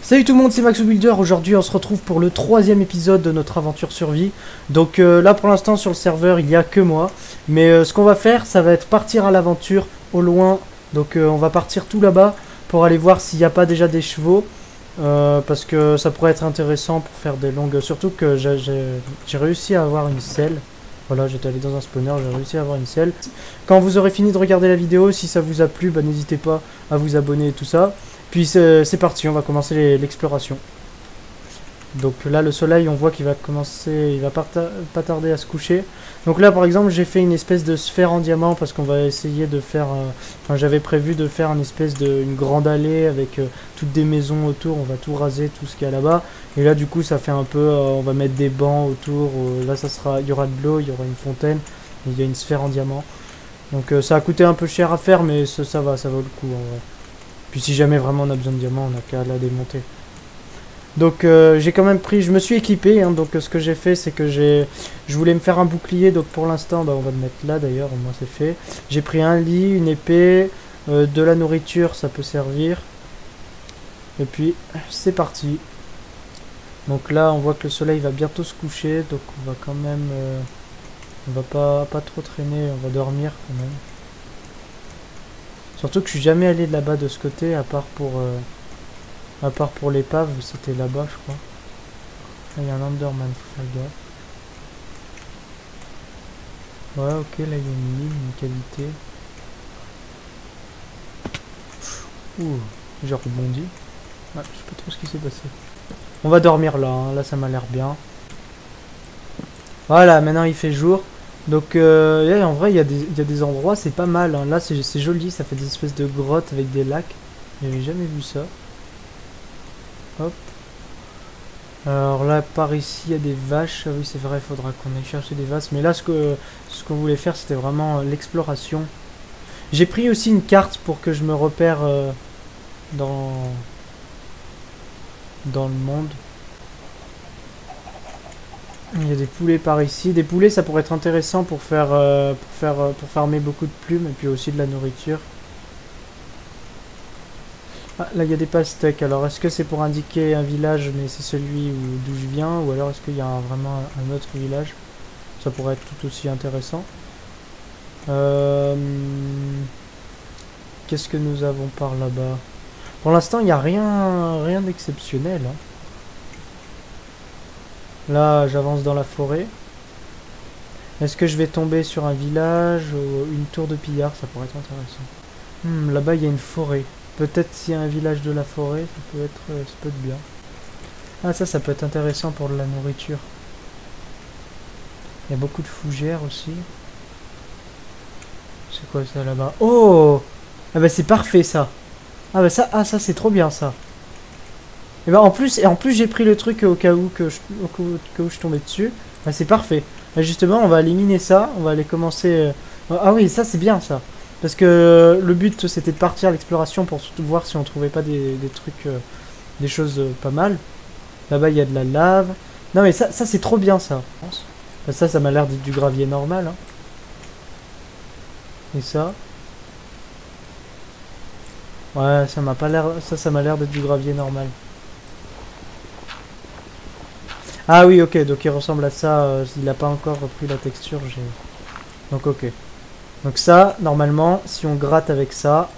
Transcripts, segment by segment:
Salut tout le monde, c'est Max Builder. Aujourd'hui on se retrouve pour le 3e épisode de notre aventure survie. Donc là pour l'instant sur le serveur il n'y a que moi. Mais ce qu'on va faire, ça va être partir à l'aventure au loin. Donc on va partir tout là-bas pour aller voir s'il n'y a pas déjà des chevaux. Parce que ça pourrait être intéressant pour faire des longues... Surtout que j'ai réussi à avoir une selle. Voilà, j'étais allé dans un spawner, j'ai réussi à avoir une selle. Quand vous aurez fini de regarder la vidéo, si ça vous a plu, bah, n'hésitez pas à vous abonner et tout ça. Puis c'est parti, on va commencer l'exploration. Donc là le soleil on voit qu'il va commencer, il va pas tarder à se coucher. Donc là par exemple j'ai fait une espèce de sphère en diamant parce qu'on va essayer de faire, enfin j'avais prévu de faire une grande allée avec toutes des maisons autour, on va tout raser, tout ce qu'il y a là-bas. Et là du coup ça fait un peu, on va mettre des bancs autour, là ça sera, il y aura de l'eau, il y aura une fontaine, et il y a une sphère en diamant. Donc ça a coûté un peu cher à faire mais ça va, ça vaut le coup en vrai. Puis si jamais vraiment on a besoin de diamants, on n'a qu'à la démonter. Donc j'ai quand même pris, je me suis équipé, hein, donc ce que j'ai fait c'est que je voulais me faire un bouclier, donc pour l'instant bah, on va le mettre là d'ailleurs, au moins c'est fait. J'ai pris un lit, une épée, de la nourriture, ça peut servir. Et puis c'est parti. Donc là on voit que le soleil va bientôt se coucher, donc on va quand même, on va pas trop traîner, on va dormir quand même. Surtout que je suis jamais allé là-bas de ce côté, à part pour l'épave, c'était là-bas, je crois. Là, il y a un Enderman, faut faire gaffe. Ouais, ok, là, il y a une mine, une qualité. Ouh, j'ai rebondi. Ouais, je sais pas trop ce qui s'est passé. On va dormir là, hein. Là, ça m'a l'air bien. Voilà, maintenant, il fait jour. Donc, en vrai, il y a des endroits, c'est pas mal. Hein. Là, c'est joli, ça fait des espèces de grottes avec des lacs. J'avais jamais vu ça. Hop. Alors là, par ici, il y a des vaches. Ah oui, c'est vrai, il faudra qu'on aille chercher des vaches. Mais là, ce qu'on voulait faire, c'était vraiment l'exploration. J'ai pris aussi une carte pour que je me repère dans le monde. Il y a des poulets par ici. Des poulets, ça pourrait être intéressant pour pour farmer beaucoup de plumes et puis aussi de la nourriture. Ah, là il y a des pastèques, alors est-ce que c'est pour indiquer un village mais c'est celui d'où je viens, ou alors est-ce qu'il y a vraiment un autre village? Ça pourrait être tout aussi intéressant. Qu'est-ce que nous avons par là-bas? Pour l'instant il n'y a rien d'exceptionnel. Hein. Là j'avance dans la forêt. Est-ce que je vais tomber sur un village ou une tour de pillard? Ça pourrait être intéressant. Là-bas il y a une forêt. Peut-être s'il y a un village de la forêt, ça peut être bien. Ah ça peut être intéressant pour de la nourriture. Il y a beaucoup de fougères aussi. C'est quoi ça là-bas? Oh! Ah bah c'est parfait ça. Ah bah ça c'est trop bien ça. Et bah en plus j'ai pris le truc au cas où je tombais dessus. Bah c'est parfait. Bah, justement on va éliminer ça, on va aller commencer. Ah oui ça c'est bien ça. Parce que le but c'était de partir à l'exploration pour surtout voir si on trouvait pas des trucs, des choses pas mal. Là-bas il y a de la lave. Non mais ça c'est trop bien ça. Bah, ça m'a l'air d'être du gravier normal. Hein. Et ça. Ouais ça m'a pas l'air. Ça m'a l'air d'être du gravier normal. Ah oui ok donc il ressemble à ça. Il n'a pas encore repris la texture. Donc ok. Donc ça, normalement, si on gratte avec ça...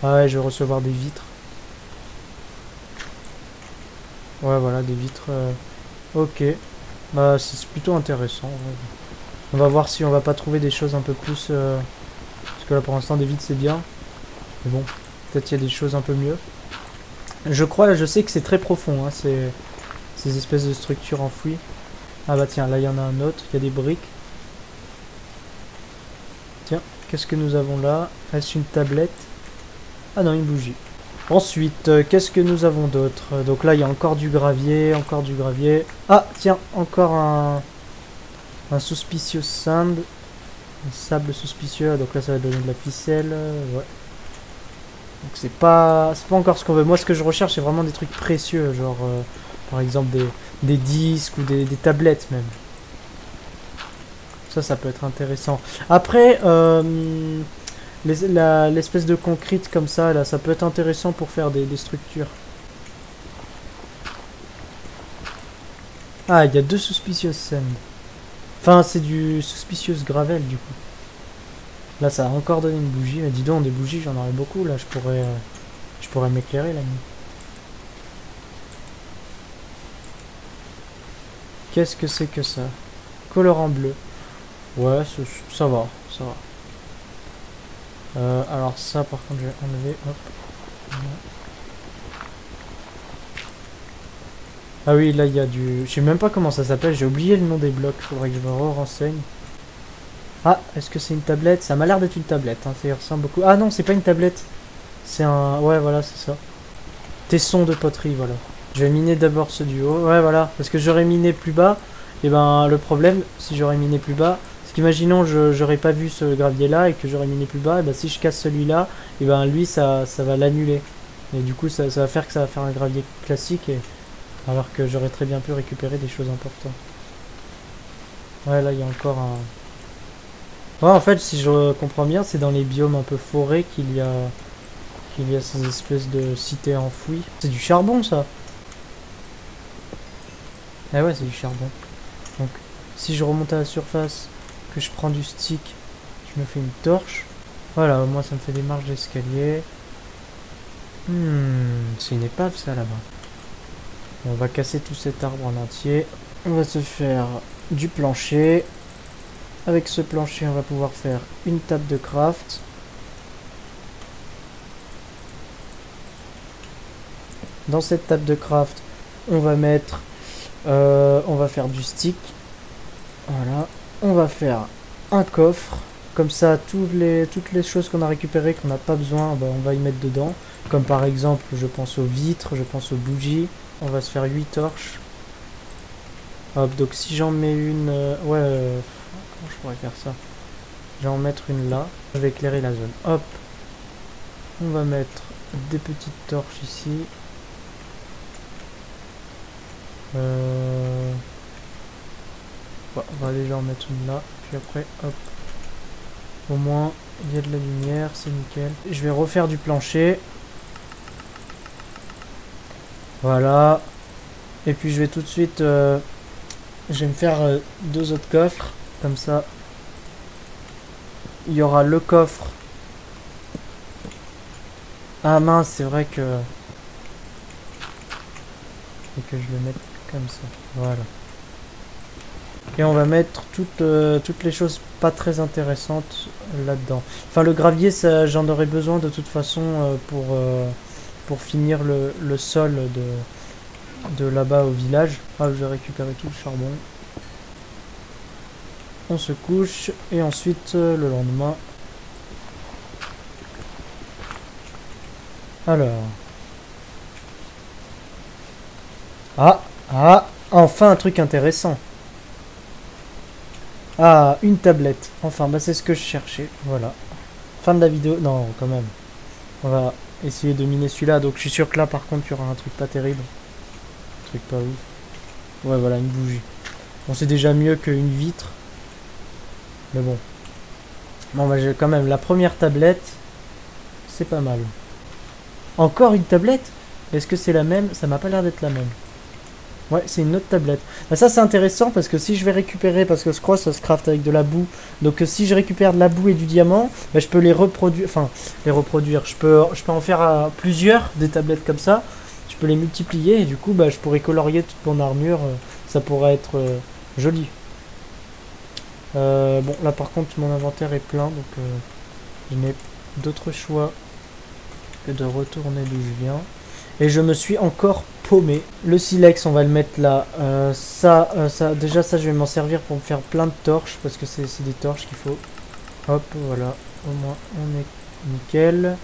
Ah ouais, je vais recevoir des vitres. Ouais, voilà, des vitres. Ok. Bah, c'est plutôt intéressant. Ouais. On va voir si on va pas trouver des choses un peu plus... Parce que là, pour l'instant, des vitres, c'est bien. Mais bon, peut-être il y a des choses un peu mieux. Je sais que c'est très profond, hein, ces espèces de structures enfouies. Ah bah tiens, là, il y en a un autre. Il y a des briques. Tiens, qu'est-ce que nous avons là? Est-ce une tablette? Ah non, une bougie. Ensuite, qu'est-ce que nous avons d'autre? Donc là, il y a encore du gravier, encore du gravier. Ah, tiens, encore un suspicious sand. Un sable suspicieux. Donc là, ça va donner de la ficelle. Ouais. Donc c'est pas encore ce qu'on veut. Moi, ce que je recherche, c'est vraiment des trucs précieux. Genre, par exemple, des disques ou des tablettes même. Ça peut être intéressant. Après, l'espèce de concrete comme ça, là, ça peut être intéressant pour faire des structures. Ah, il y a 2 suspicious sand. Enfin, c'est du suspicious gravel, du coup. Là, ça a encore donné une bougie. Mais dis donc, des bougies, j'en aurais beaucoup. Là, je pourrais m'éclairer la nuit. Qu'est-ce que c'est que ça? Colorant bleu. Ouais, ça va, ça va. Alors ça, par contre, je vais enlever. Hop. Ah oui, là, il y a du... Je sais même pas comment ça s'appelle. J'ai oublié le nom des blocs. Faudrait que je me renseigne. Ah, est-ce que c'est une tablette? Ça m'a l'air d'être une tablette. Hein. Ça y ressemble beaucoup. Ah non, c'est pas une tablette. C'est un... Ouais, voilà, c'est ça. Tesson de poterie, voilà. Je vais miner d'abord ceux du haut. Ouais, voilà. Parce que j'aurais miné plus bas. Et ben, le problème, si j'aurais miné plus bas... Parce qu'imaginons, j'aurais pas vu ce gravier-là et que j'aurais miné plus bas. Et ben, si je casse celui-là, et ben, lui, ça va l'annuler. Et du coup, ça va faire que ça va faire un gravier classique. Alors que j'aurais très bien pu récupérer des choses importantes. Ouais, là, il y a encore un... Ouais, en fait, si je comprends bien, c'est dans les biomes un peu forêts qu'il y a ces espèces de cités enfouies. C'est du charbon, ça. Ah ouais, c'est du charbon. Donc, si je remonte à la surface, que je prends du stick, je me fais une torche. Voilà, au moins ça me fait des marches d'escalier. C'est une épave, ça, là-bas. On va casser tout cet arbre en entier. On va se faire du plancher. Avec ce plancher, on va pouvoir faire une table de craft. Dans cette table de craft, on va mettre... on va faire du stick. Voilà. On va faire un coffre. Comme ça, toutes les choses qu'on a récupérées, qu'on n'a pas besoin, ben, on va y mettre dedans. Comme par exemple, je pense aux vitres, je pense aux bougies. On va se faire 8 torches. Hop, donc si j'en mets une... comment je pourrais faire ça? Je vais en mettre une là. Je vais éclairer la zone. Hop. On va mettre des petites torches ici. Bon, on va déjà en mettre une là. Puis après, hop. Au moins, il y a de la lumière, c'est nickel. Je vais refaire du plancher. Voilà. Et puis je vais tout de suite... je vais me faire 2 autres coffres. Comme ça. Il y aura le coffre. Ah mince, c'est vrai que... Et que je le mette comme ça. Voilà. Et on va mettre toutes les choses pas très intéressantes là-dedans. Enfin, le gravier, j'en aurais besoin de toute façon pour finir le sol de là-bas au village. Ah, je vais récupérer tout le charbon. On se couche et ensuite le lendemain. Alors. Enfin un truc intéressant. Ah, une tablette. Enfin, bah c'est ce que je cherchais. Voilà. Fin de la vidéo. Non, quand même. On va essayer de miner celui-là. Donc je suis sûr que là, par contre, il y aura un truc pas terrible. Un truc pas ouf. Ouais, voilà, une bougie. Bon, c'est déjà mieux qu'une vitre. Mais bon. Bon, bah j'ai quand même la première tablette. C'est pas mal. Encore une tablette? Est-ce que c'est la même? Ça m'a pas l'air d'être la même. Ouais, c'est une autre tablette. Bah ça c'est intéressant parce que si je vais récupérer, parce que je crois que ça se craft avec de la boue, donc si je récupère de la boue et du diamant, bah, je peux les reproduire, je peux en faire plusieurs des tablettes comme ça, je peux les multiplier et du coup bah, je pourrais colorier toute mon armure, ça pourrait être joli. Bon là par contre mon inventaire est plein, donc je n'ai d'autre choix que de retourner d'où je viens. Et je me suis encore paumé. Le silex, on va le mettre là. Déjà, ça, je vais m'en servir pour me faire plein de torches. Parce que c'est des torches qu'il faut. Hop, voilà. Au moins, on est nickel.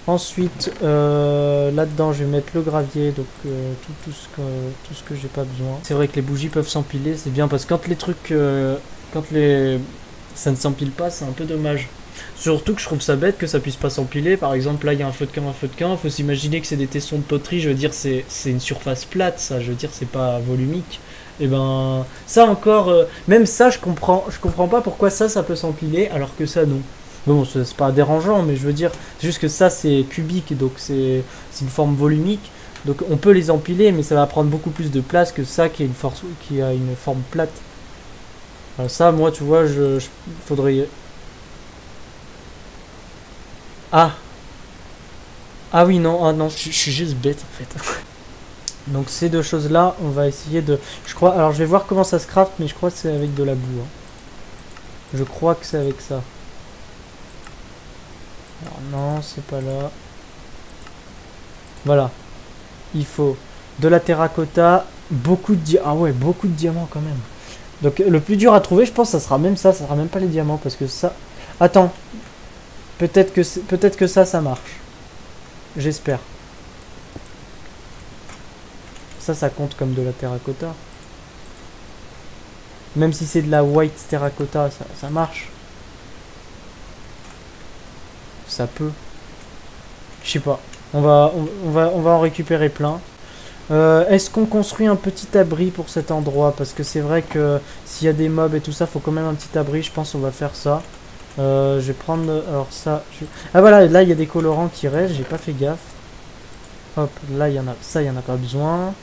Ensuite, là-dedans, je vais mettre le gravier. Donc, tout ce que j'ai pas besoin. C'est vrai que les bougies peuvent s'empiler. C'est bien parce que quand les trucs... ça ne s'empile pas, c'est un peu dommage. Surtout que je trouve ça bête que ça puisse pas s'empiler. Par exemple, là il y a un feu de camp, faut s'imaginer que c'est des tessons de poterie. Je veux dire, c'est une surface plate, ça. Je veux dire, c'est pas volumique. Et ben, ça encore, même ça, je comprends pas pourquoi ça peut s'empiler alors que ça non. Mais bon, c'est pas dérangeant, mais je veux dire, c'est juste que ça c'est cubique, donc c'est une forme volumique. Donc on peut les empiler, mais ça va prendre beaucoup plus de place que ça qui, est une force, qui a une forme plate. Alors ça, moi, tu vois, faudrait... Ah! Ah oui, non, ah non, je suis juste bête en fait. Donc ces deux choses-là, on va essayer de... Je crois... Alors je vais voir comment ça se craft, mais je crois que c'est avec de la boue. Hein. Je crois que c'est avec ça. Alors non, c'est pas là. Voilà. Il faut de la terracotta, beaucoup de diamants. Ah ouais, beaucoup de diamants quand même. Donc le plus dur à trouver, je pense, ça sera même ça. Ça sera même pas les diamants, parce que ça... Attends. Peut-être que ça marche. J'espère. Ça compte comme de la terracotta. Même si c'est de la white terracotta, ça marche. Ça peut. Je sais pas. On va en récupérer plein. Est-ce qu'on construit un petit abri pour cet endroit? Parce que c'est vrai que s'il y a des mobs et tout ça, faut quand même un petit abri. Je pense qu'on va faire ça. Je vais prendre... Alors ça... Ah voilà, là il y a des colorants qui restent. J'ai pas fait gaffe. Hop, là il y en a... Ça, il y en a pas besoin.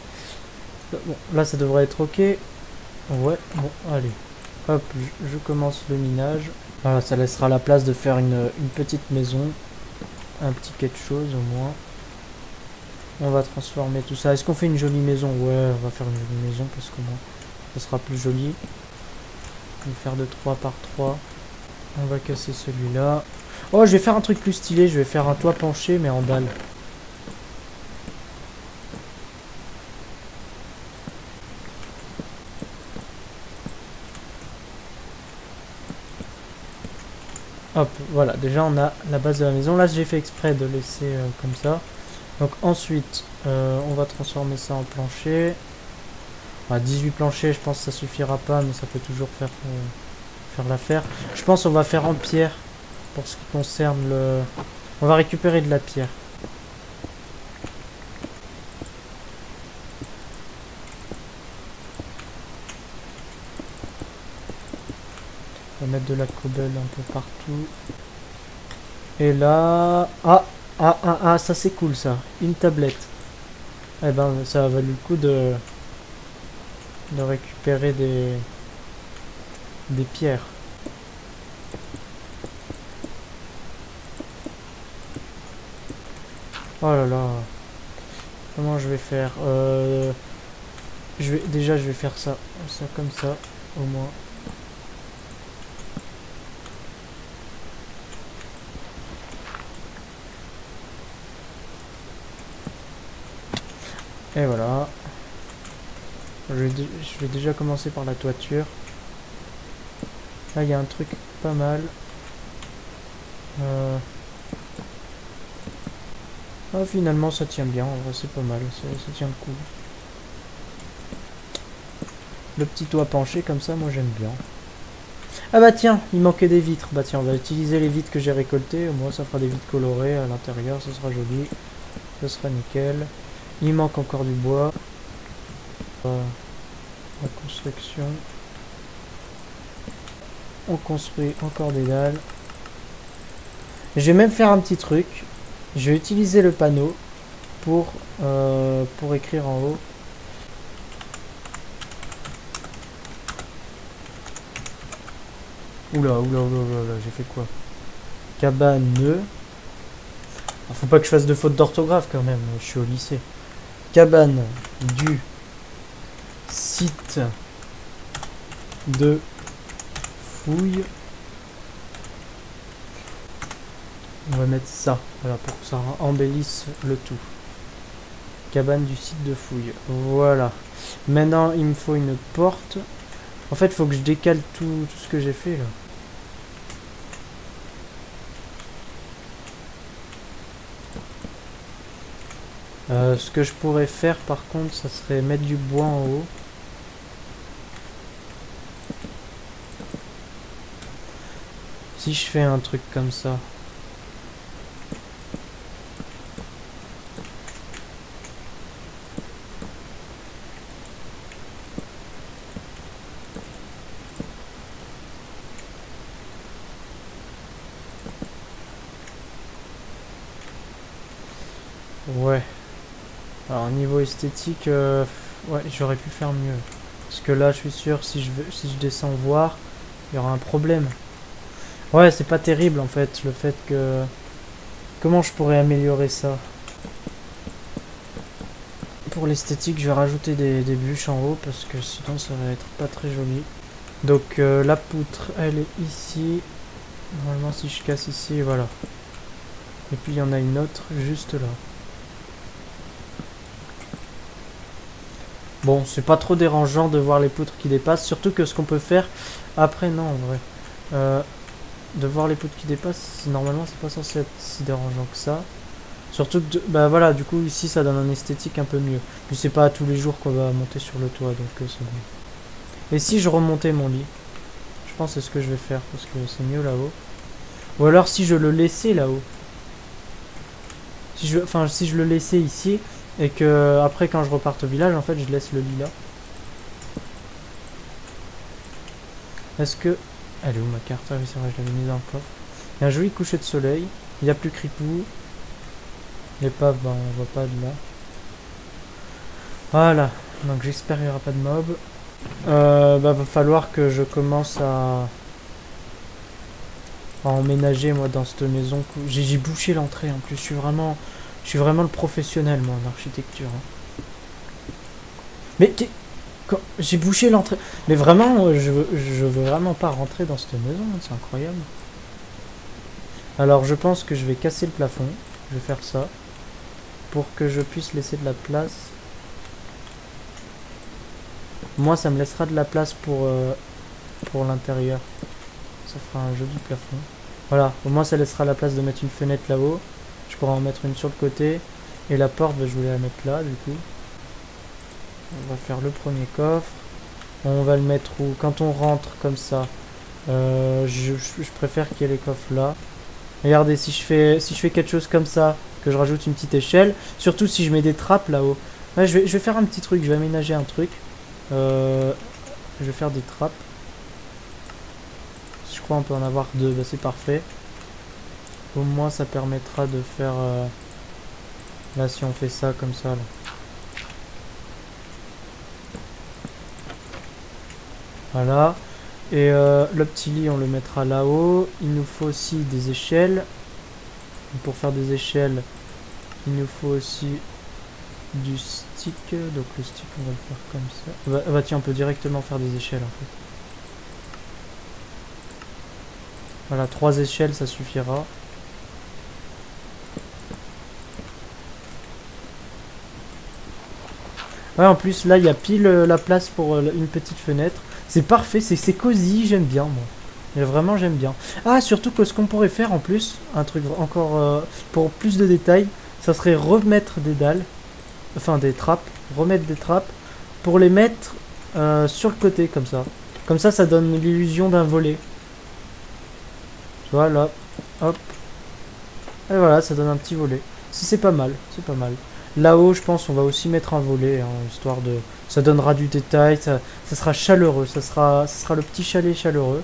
Bon, là ça devrait être ok. Ouais, bon, allez. Hop, je commence le minage. Voilà, ça laissera la place de faire une petite maison. Un petit quelque chose au moins. On va transformer tout ça. Est-ce qu'on fait une jolie maison? Ouais, on va faire une jolie maison parce que moi, ça sera plus joli. On va faire de 3 par 3. On va casser celui-là. Oh, je vais faire un truc plus stylé. Je vais faire un toit penché mais en dalle. Hop, voilà. Déjà, on a la base de la maison. Là, j'ai fait exprès de laisser comme ça. Donc ensuite, on va transformer ça en plancher. À 18 planchers, je pense que ça suffira pas, mais ça peut toujours faire l'affaire. Je pense qu'on va faire en pierre pour ce qui concerne le... On va récupérer de la pierre. On va mettre de la cobble un peu partout. Et là... Ah, ça c'est cool ça. Une tablette. Eh ben, ça a valu le coup de récupérer des pierres. Oh là là. Comment je vais faire Déjà, je vais faire ça. Ça comme ça, au moins. Et voilà. Je vais déjà commencer par la toiture. Là, il y a un truc pas mal. Ah, finalement, ça tient bien. En vrai, c'est pas mal. Ça tient le coup. Le petit toit penché, comme ça, moi, j'aime bien. Ah bah tiens, il manquait des vitres. Bah tiens, on va utiliser les vitres que j'ai récoltées. Au moins, ça fera des vitres colorées à l'intérieur. Ça sera joli. Ça sera nickel. Il manque encore du bois. La construction. On construit encore des dalles. Je vais même faire un petit truc. Je vais utiliser le panneau pour écrire en haut. Oula, j'ai fait quoi? Cabane. Faut pas que je fasse de faute d'orthographe quand même, je suis au lycée. Cabane du site de fouille. On va mettre ça, voilà, pour que ça embellisse le tout. Cabane du site de fouille. Voilà. Maintenant, il me faut une porte. En fait, il faut que je décale tout ce que j'ai fait là. Ce que je pourrais faire par contre, ça serait mettre du bois en haut. Si je fais un truc comme ça. Ouais. Alors niveau esthétique, ouais, j'aurais pu faire mieux. Parce que là, je suis sûr, si je descends voir, il y aura un problème. Ouais, c'est pas terrible en fait, le fait que... Comment je pourrais améliorer ça? Pour l'esthétique, je vais rajouter des bûches en haut, parce que sinon ça va être pas très joli. Donc la poutre, elle est ici. Normalement, si je casse ici, voilà. Et puis il y en a une autre juste là. Bon, c'est pas trop dérangeant de voir les poutres qui dépassent, surtout que ce qu'on peut faire après, non, en vrai. De voir les poutres qui dépassent, normalement, c'est pas censé être si dérangeant que ça. Surtout que, bah voilà, du coup, ici, ça donne un esthétique un peu mieux. Puis c'est pas tous les jours qu'on va monter sur le toit, donc c'est bon. Et si je remontais mon lit? Je pense que c'est ce que je vais faire, parce que c'est mieux là-haut. Ou alors si je le laissais là-haut. Enfin, si je le laissais ici, et que après quand je reparte au village, en fait, je laisse le lit là. Est-ce que... Elle est où ma carte? Ah oui, c'est vrai, je l'avais mise dans le coffre. Il y a un joli coucher de soleil. Il n'y a plus Cripou. L'épave, bah, on voit pas de là. Voilà. Donc j'espère qu'il n'y aura pas de mob. Bah, va falloir que je commence à emménager, moi, dans cette maison. J'ai bouché l'entrée, en plus. Je suis vraiment le professionnel, moi, en architecture. Hein. Mais... J'ai bouché l'entrée. Mais vraiment, je veux vraiment pas rentrer dans cette maison, c'est incroyable. Alors je pense que je vais casser le plafond. Je vais faire ça. Pour que je puisse laisser de la place. Moi, ça me laissera de la place pour l'intérieur. Ça fera un joli plafond. Voilà, au moins ça laissera la place de mettre une fenêtre là-haut. Je pourrai en mettre une sur le côté. Et la porte, bah, je voulais la mettre là, du coup. On va faire le premier coffre. On va le mettre où? Quand on rentre comme ça, je préfère qu'il y ait les coffres là. Regardez, si je fais quelque chose comme ça, que je rajoute une petite échelle, surtout si je mets des trappes là-haut. Ouais, je vais faire un petit truc, je vais aménager un truc. Je vais faire des trappes. Je crois qu'on peut en avoir deux, bah, c'est parfait. Au moins ça permettra de faire... Là, si on fait ça comme ça, là. Voilà. Et le petit lit, on le mettra là-haut. Il nous faut aussi des échelles. Pour faire des échelles, il nous faut aussi du stick. Donc le stick, on va le faire comme ça. Bah tiens, on peut directement faire des échelles en fait. Voilà, 3 échelles, ça suffira. Ouais, en plus, là, il y a pile la place pour une petite fenêtre. C'est parfait, c'est cosy, j'aime bien, moi. Et vraiment, j'aime bien. Ah, surtout que ce qu'on pourrait faire, en plus, un truc encore pour plus de détails, ça serait remettre des dalles, enfin des trappes, remettre des trappes, pour les mettre sur le côté, comme ça. Comme ça donne l'illusion d'un volet. Tu vois, là, hop. Et voilà, ça donne un petit volet. C'est pas mal, c'est pas mal. Là-haut, je pense, on va aussi mettre un volet, hein, histoire de... Ça donnera du détail, ça sera chaleureux, ça sera le petit chalet chaleureux.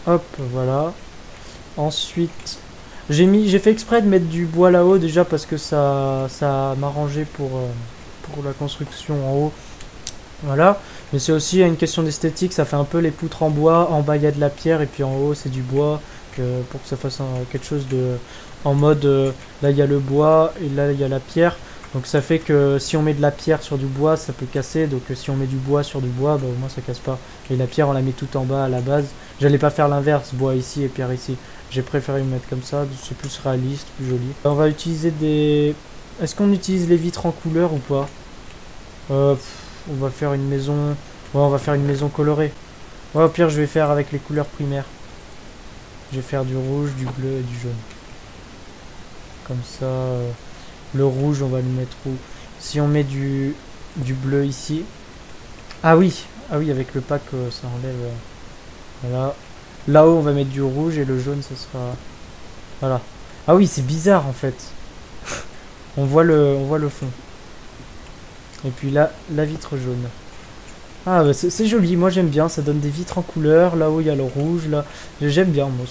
Hop, voilà. Ensuite, j'ai fait exprès de mettre du bois là-haut, déjà parce que ça m'arrangeait pour la construction en haut. Voilà. Mais c'est aussi une question d'esthétique, ça fait un peu les poutres en bois, en bas il y a de la pierre, et puis en haut c'est du bois, pour que ça fasse quelque chose de... En mode, là il y a le bois et là il y a la pierre. Donc ça fait que si on met de la pierre sur du bois, ça peut casser. Donc si on met du bois sur du bois, bah, au moins ça casse pas. Et la pierre, on la met tout en bas à la base. J'allais pas faire l'inverse, bois ici et pierre ici. J'ai préféré me mettre comme ça, c'est plus réaliste, plus joli. On va utiliser des... Est-ce qu'on utilise les vitres en couleur ou pas? On va faire une maison... Ouais, on va faire une maison colorée. Ouais, au pire, je vais faire avec les couleurs primaires. Je vais faire du rouge, du bleu et du jaune. Comme ça, le rouge, on va le mettre où? Si on met du bleu ici. Ah oui, avec le pack, ça enlève. Voilà. Là-haut, on va mettre du rouge et le jaune, ça sera. Voilà. Ah oui, c'est bizarre en fait. on voit le fond. Et puis là, la vitre jaune. Ah, bah c'est joli, moi j'aime bien, ça donne des vitres en couleur. Là-haut, il y a le rouge, là. J'aime bien, moi.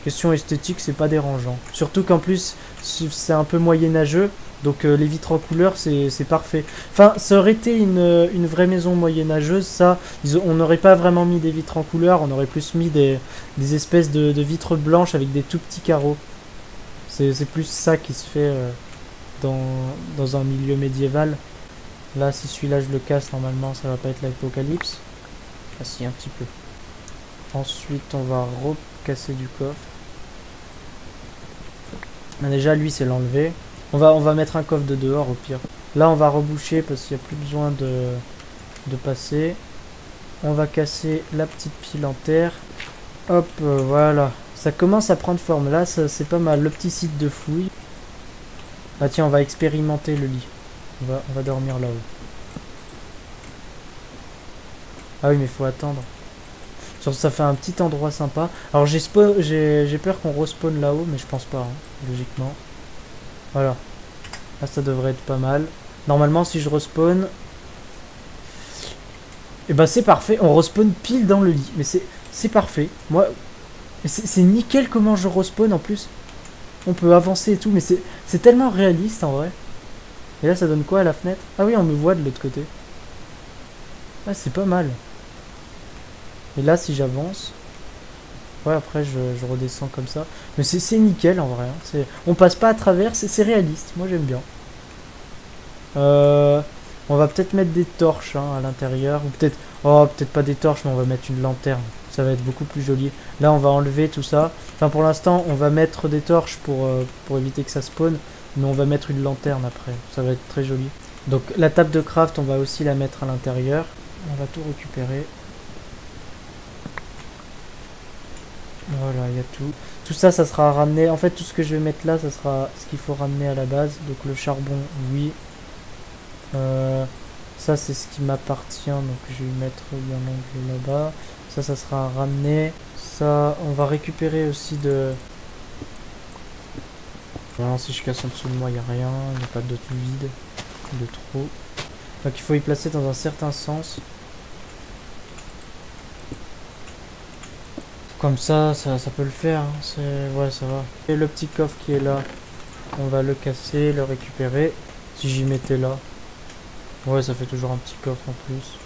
Question esthétique, c'est pas dérangeant. Surtout qu'en plus, c'est un peu moyenâgeux. Donc les vitres en couleur, c'est parfait. Enfin, ça aurait été une vraie maison moyenâgeuse, ça. On n'aurait pas vraiment mis des vitres en couleur, on aurait plus mis des espèces de vitres blanches avec des tout petits carreaux. C'est plus ça qui se fait dans un milieu médiéval. Là, si celui-là je le casse, normalement, ça va pas être l'apocalypse. Ah si, un petit peu. Ensuite, on va recasser du coffre. Ah, déjà, lui, c'est l'enlever. On va mettre un coffre de dehors, au pire. Là, on va reboucher parce qu'il n'y a plus besoin de passer. On va casser la petite pile en terre. Hop, voilà. Ça commence à prendre forme. Là, c'est pas mal. Le petit site de fouille. Ah tiens, on va expérimenter le lit. On va dormir là-haut. Ah oui, mais il faut attendre. Surtout, ça fait un petit endroit sympa. Alors, j'ai peur qu'on respawn là-haut, mais je pense pas, hein, logiquement. Voilà. Là, ça devrait être pas mal. Normalement, si je respawn... Et bah, c'est parfait. On respawn pile dans le lit. Mais c'est parfait. Moi, c'est nickel comment je respawn en plus. On peut avancer et tout, mais c'est tellement réaliste en vrai. Et là, ça donne quoi à la fenêtre? Ah oui, on me voit de l'autre côté. Ah, c'est pas mal. Et là, si j'avance... Ouais, après, je redescends comme ça. Mais c'est nickel, en vrai. Hein. On passe pas à travers, c'est réaliste. Moi, j'aime bien. On va peut-être mettre des torches hein, à l'intérieur. Ou peut-être... Oh, peut-être pas des torches, mais on va mettre une lanterne. Ça va être beaucoup plus joli. Là, on va enlever tout ça. Enfin, pour l'instant, on va mettre des torches pour éviter que ça spawn. Mais on va mettre une lanterne après. Ça va être très joli. Donc, la table de craft, on va aussi la mettre à l'intérieur. On va tout récupérer. Voilà, il y a tout. Tout ça, ça sera ramené. En fait, tout ce que je vais mettre là, ça sera ce qu'il faut ramener à la base. Donc, le charbon, oui. Ça, c'est ce qui m'appartient. Donc, je vais mettre bien l'angle là-bas. Ça sera ramené. Ça, on va récupérer aussi de... Voilà, si je casse en dessous de moi, il n'y a rien. Il n'y a pas de vide. De trop. Donc, il faut y placer dans un certain sens. Comme ça peut le faire. Hein. Ouais, ça va. Et le petit coffre qui est là, on va le casser, le récupérer. Si j'y mettais là. Ouais, ça fait toujours un petit coffre en plus.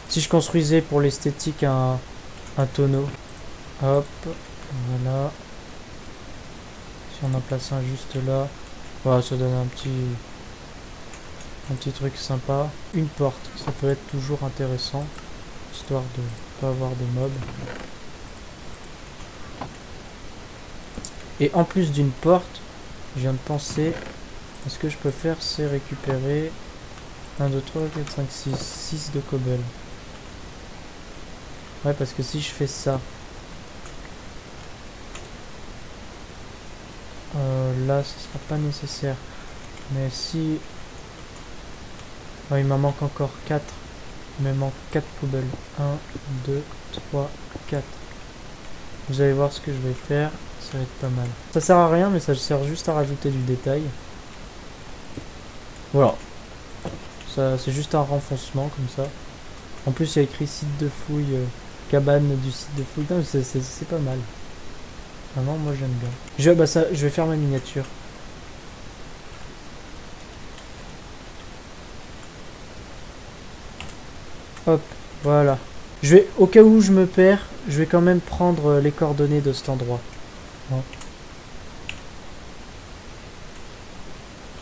Si je construisais pour l'esthétique un tonneau. Hop. Voilà. Si on en place un juste là. Voilà, ça donne un petit truc sympa. Une porte. Ça peut être toujours intéressant. Histoire de pas avoir de mobs. Et en plus d'une porte, je viens de penser, ce que je peux faire, c'est récupérer 1, 2, 3, 4, 5, 6 de cobble. Ouais, parce que si je fais ça, là, ce sera pas nécessaire. Mais si... Ouais, il m'en manque encore 4. Il me manque 4 poubelles. 1, 2, 3, 4. Vous allez voir ce que je vais faire. Ça va être pas mal. Ça sert à rien, mais ça sert juste à rajouter du détail. Voilà. Ça, c'est juste un renfoncement comme ça. En plus, il y a écrit site de fouille, cabane du site de fouille. Non, c'est pas mal. Vraiment, moi j'aime bien. Je vais faire ma miniature. Hop, voilà. Au cas où je me perds, je vais quand même prendre les coordonnées de cet endroit. Bon.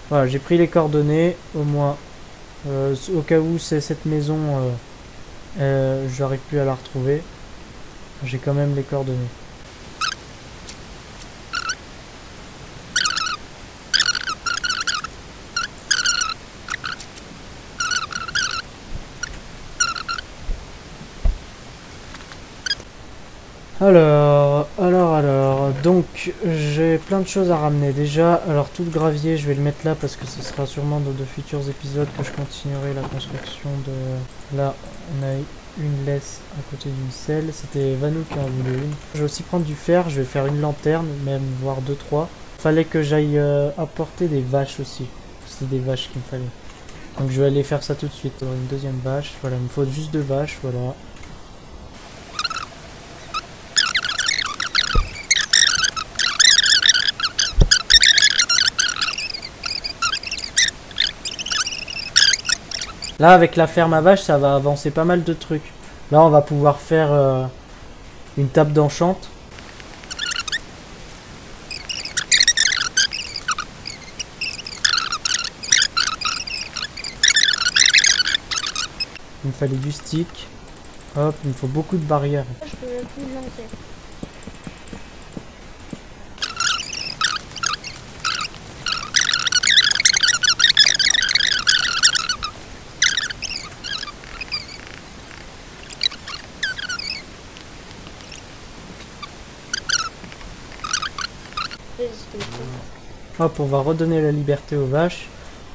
Voilà, j'ai pris les coordonnées, au moins. Au cas où c'est cette maison, j'arrive plus à la retrouver. J'ai quand même les coordonnées. Alors, donc j'ai plein de choses à ramener déjà. Alors tout le gravier, je vais le mettre là parce que ce sera sûrement dans de futurs épisodes que je continuerai la construction de... Là, on a une laisse à côté d'une selle. C'était Vanou qui en voulait une. Je vais aussi prendre du fer, je vais faire une lanterne, même voire 2-3. Fallait que j'aille apporter des vaches aussi. C'est des vaches qu'il me fallait. Donc je vais aller faire ça tout de suite. Une deuxième vache, voilà, il me faut juste 2 vaches, voilà. Là, avec la ferme à vaches, ça va avancer pas mal de trucs. Là, on va pouvoir faire une table d'enchante. Il me fallait du stick. Hop, il me faut beaucoup de barrières. Je peux même plus me lancer. Hop, on va redonner la liberté aux vaches.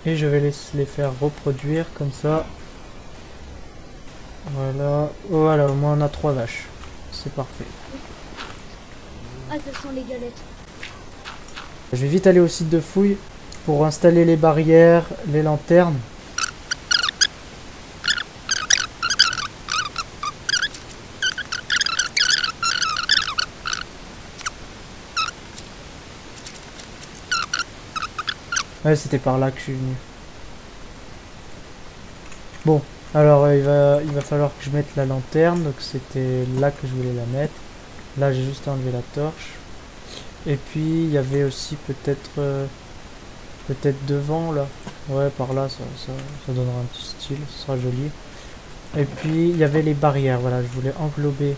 Et je vais les faire reproduire comme ça. Voilà, voilà, au moins on a 3 vaches. C'est parfait. Ah, ce sont les galettes. Je vais vite aller au site de fouille pour installer les barrières, les lanternes. Ouais, c'était par là que je suis venu. Bon, alors il va falloir que je mette la lanterne. Donc c'était là que je voulais la mettre. Là j'ai juste enlevé la torche. Et puis il y avait aussi peut-être devant là. Ouais, par là ça donnera un petit style, ce sera joli. Et puis il y avait les barrières. Voilà, je voulais englober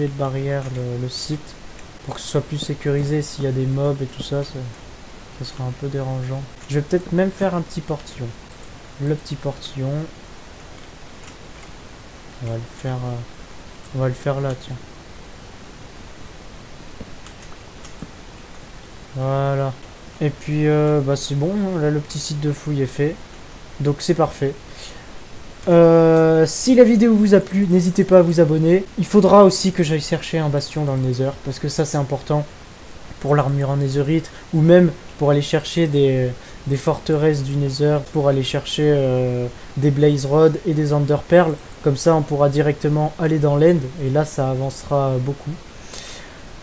de barrières le site pour que ce soit plus sécurisé. S'il y a des mobs et tout ça, ça sera un peu dérangeant. Je vais peut-être même faire un petit portillon. Le petit portillon. On va le faire là, tiens. Voilà. Et puis bah c'est bon, là le petit site de fouille est fait. Donc c'est parfait. Si la vidéo vous a plu, n'hésitez pas à vous abonner. Il faudra aussi que j'aille chercher un bastion dans le Nether, parce que ça c'est important pour l'armure en Netherite, ou même pour aller chercher des forteresses du Nether, pour aller chercher des Blaze Rods et des Ender Pearls. Comme ça on pourra directement aller dans l'End, et là ça avancera beaucoup.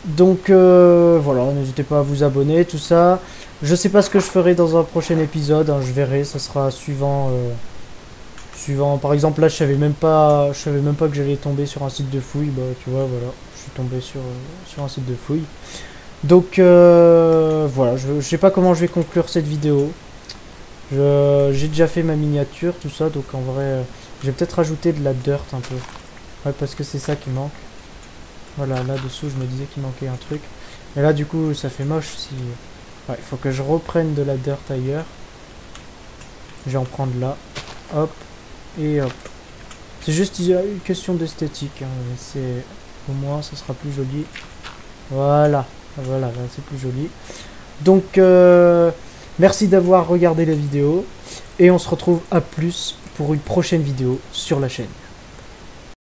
Donc voilà, n'hésitez pas à vous abonner, tout ça. Je sais pas ce que je ferai dans un prochain épisode, hein, je verrai, ça sera suivant... Par exemple là je savais même pas que j'allais tomber sur un site de fouille. Bah tu vois, voilà, je suis tombé sur un site de fouille. Donc voilà, je sais pas comment je vais conclure cette vidéo. J'ai déjà fait ma miniature, tout ça, donc en vrai je vais peut-être rajouter de la dirt un peu. Ouais, parce que c'est ça qui manque. Voilà, là dessous je me disais qu'il manquait un truc. Mais là du coup ça fait moche si... Ouais, il faut que je reprenne de la dirt ailleurs. Je vais en prendre là. Hop. Et hop. C'est juste une question d'esthétique. Hein. C'est au moins ça sera plus joli. Voilà. Voilà, là, c'est plus joli. Donc merci d'avoir regardé la vidéo. Et on se retrouve à plus pour une prochaine vidéo sur la chaîne.